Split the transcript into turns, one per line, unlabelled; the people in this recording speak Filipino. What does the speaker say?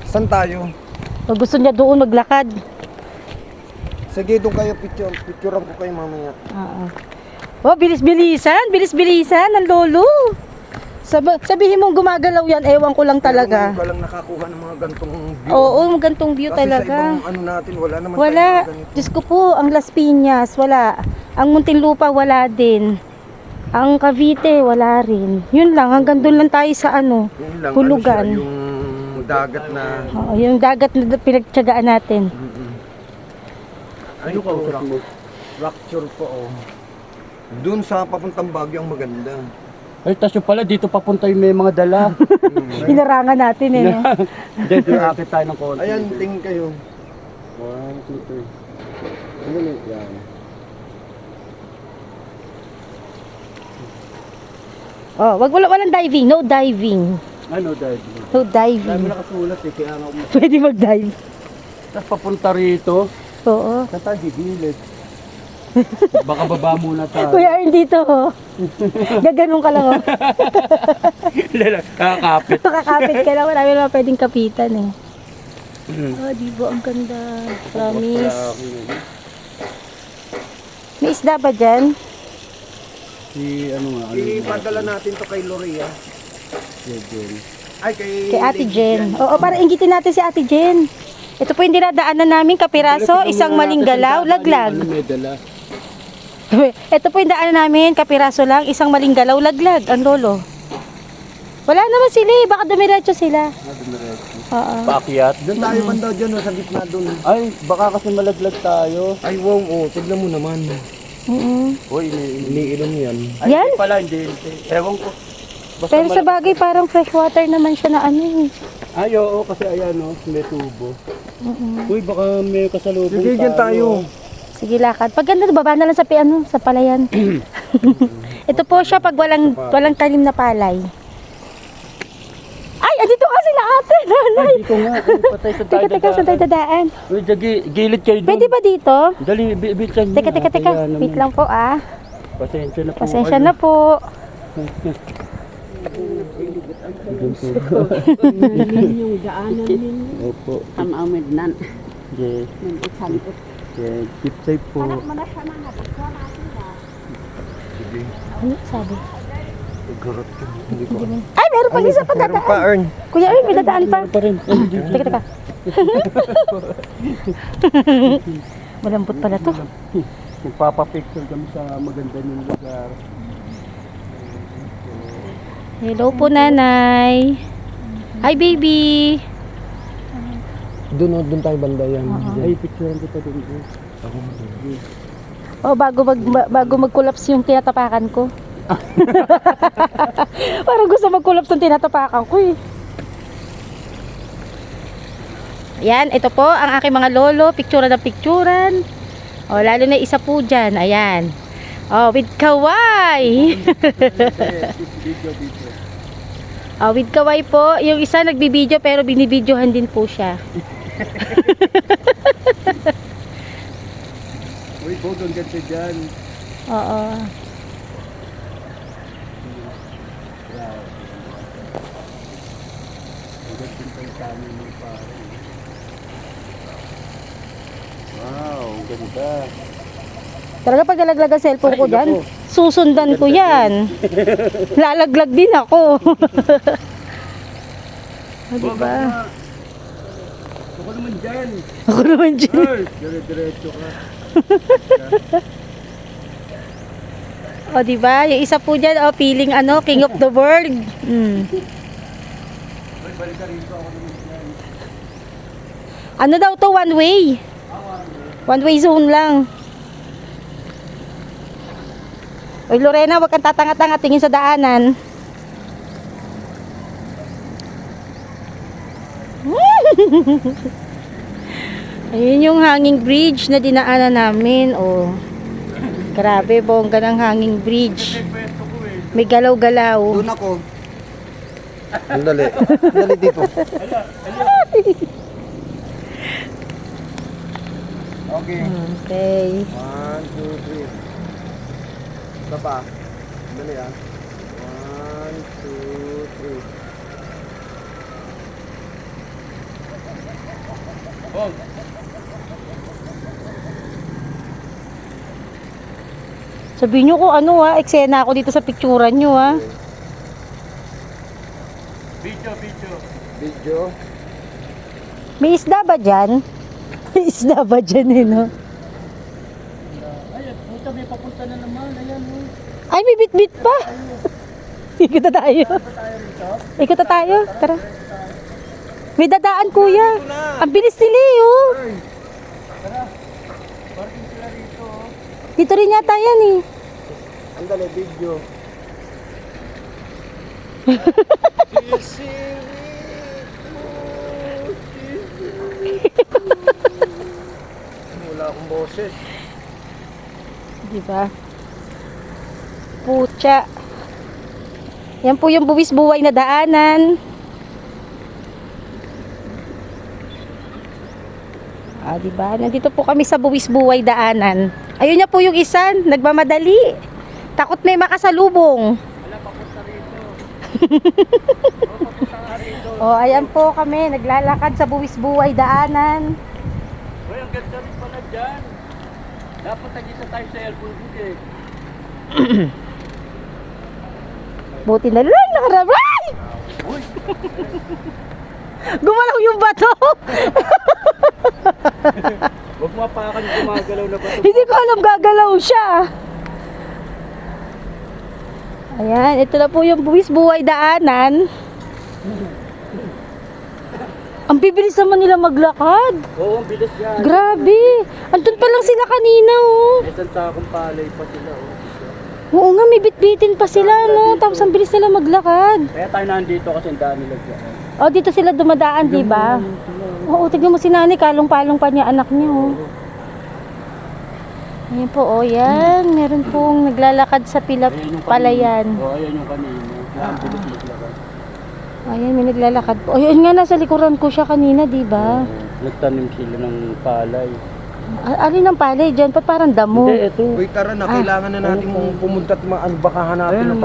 Saan tayo?
Pag gusto niya doon maglakad.
Sige, doon kayo picture. Picturean ko kayo mamaya.
Oo. Oh, bilis-bilisan. Bilis-bilisan ng lolo. Sabihin mong gumagalaw yan, ewan ko lang talaga.
Pero ngayon ka lang nakakuha ng mga gantong view.
Oo, gantong view
Kasi
talaga.
sa ibang ano natin, wala naman
Wala.
tayong mga ganito.
Diyos ko po, ang Las Piñas, wala. Ang Muntinlupa, wala din. Ang Cavite, wala rin. Yun lang, hanggang doon lang tayo sa ano,
Yun lang,
hulugan.
ano siya, yung dagat na...
Oo, yung dagat na pinagtyagaan natin.
Ano ka mo? Fracture po, oh. Doon sa papuntang Baguio ang maganda.
Ay, tasyo pala, dito papunta yung may mga dala.
Hinarangan natin eh. No?
Dito akit tayo ng konti.
Ayan, tingin kayo.
1, 2, 3. Ano na yan?
Oh, walang diving, no diving.
Ano, dahil?
No
Dahil
diving.
mo nakasulat eh, kaya nga mo.
Pwede mag-dive.
Tapos papunta rito,
Oo.
saan tayo gigilid? Baka baba muna tayo.
Kuya Ern dito, oh. Gaganon ka lang, oh.
Kakapit.
Kakapit ka lang, marami naman pwedeng kapitan, eh. Oh, di ba? Ang ganda. Promise. May isda ba dyan?
Si ano nga, ano
Ipadala natin to kay Loria. Ay,
Kay Ate Jen. Oo, para inggitin natin si Ate Jen. Ito po yung dinadaanan namin, kapiraso, isang maling galaw, laglag.
Ano may dala?
Ito po yung daanan namin, kapiraso lang, isang maling galaw, laglag, ang lolo. Wala naman sila eh, baka dumiretso sila. Oo.
Paakyat?
Doon tayo banda dyan, sa gitna doon.
Ay, baka kasi malaglag tayo.
Ay, wow, oh, tignan mo naman.
Uy,
Iniinom yan.
Ay,
Yan?
hindi pala, hindi. Ewan ko. Basta
Pero sa bagay, parang freshwater naman siya na ano eh.
Ay, oo, kasi ayan o, may tubo. Uy, baka may kasalubong
Sige, dyan tayo.
Sige, lakad. Pag ganda, baba na lang sa, sa palayan. Ito po siya pag walang talim na palay. Ay, andito ka sila ate, nanay.
Ay, dito nga. Ay, patay sa tayo.
Teka, saan tayo dadaan?
Uy, gilid kayo doon.
Pwede ba dito?
Dali, bitsan
Teka. Wait lang po ah.
Pasensya na po.
Pasensya na po.
yung daanan ninyo.
Opo.
Tamamid nan.
Yes.
Ng isalot.
Yes. Keep safe po.
Ano sabi?
Gurot ka. Hindi ko.
Ay, meron pang isa pa
Meron pa,
dadaan.
Ern.
Kuya Ern, may dadaan pa.
Pa rin.
Teka. Malambot pala to.
Magpapapicture kami sa maganda ng lugar.
Hello po, nanay. Hi, baby.
Doon tayo banda yan.
Ay, picturean ko pa doon.
Oh, bago mag-collapse yung tinatapakan ko. Parang gusto mag-collapse yung tinatapakan ko eh. Ayan, ito po ang aking mga lolo, picturean na picturean. Oh, lalo na isa po dyan, ayan. Oh, with kaway. Oh, with kaway po. Yung isa nagbibideo pero binibidyohan din po siya.
Uy, po, doon ganda dyan.
Oo.
Wow, ganda.
Talaga pag nalaglag ang cellphone ko
Ay,
dyan,
naku.
susundan ko yan. Lalaglag din ako. Diba?
Ako naman dyan.
Ako naman dyan.
Ay, dire-diretso ka.
O diba? Yung isa po dyan, oh, feeling ano, king of the world. Ano daw to, one way? One way zone lang. Oy Lorena, wag kang tatanga-tanga, tingin sa daanan. Ayun yung hanging bridge na dinaanan namin. Oh. Grabe, bongga ng hanging bridge. May galaw-galaw.
Doon ako. Dali. Dali dito. Okay.
Okay.
1, 2, 3. Isa pa. Dali ah. 1, 2, 3.
Wag.
Sabihin nyo kung ano ha, eksena ako dito sa picturean nyo ha.
Video.
Video.
May isda ba dyan? May isda ba dyan eh no?
Ay, puta, may papunta na naman. Ayan, oh.
Ay, may bit-bit pa. Ikot na tayo. Ikot na tayo. Tara. May dadaan kuya. Ang bilis nila eh oh. Dito rin yata yan eh.
Andale, video. Wala akong boses.
Diba? Pucha. Yan po yung buwis buhay na daanan. Ah, diba? Nandito po kami sa buwis buhay daanan. Ayun niya po yung isa, nagmamadali. Takot may makasalubong. Oh, ayan po kami, naglalakad sa buwis buhay daanan.
Uy, ang ganda rin pala dyan. Dapat nag-isa tayo sa airport dito eh.
Buti na lang, nakarabay! Gumalaw yung bato!
Huwag mapakan yung gumagalaw na bato.
Hindi ko alam gagalaw siya. Ayan, ito na po yung buwis buhay daanan. Ang bibilis naman nila maglakad.
Oo, ang bilis yan.
Grabe. Andun pa lang sila kanina oh.
May isang takong palay pa sila oh.
Oo nga, may bitbitin pa sila no. Tapos ang bilis nila maglakad.
Kaya tayo nandito kasi ang dami nila dyan.
Oh, dito sila dumadaan, di ba? Oo, tignan mo si Nani, kalong-palong pa niya anak niya oh. Ayan po, oh yan. Meron pong naglalakad sa palayan.
Oo, ayan yung kanina. Ang bilis maglakad.
Ayan, may naglalakad po. Ayun nga, nasa likuran ko siya kanina, di ba?
Nagtanim sila ng palay.
Alin ang palay dyan? Ba't parang damo?
Hindi, ito.
Uy, tara na, kailangan na natin pumunta at baka hanapin ng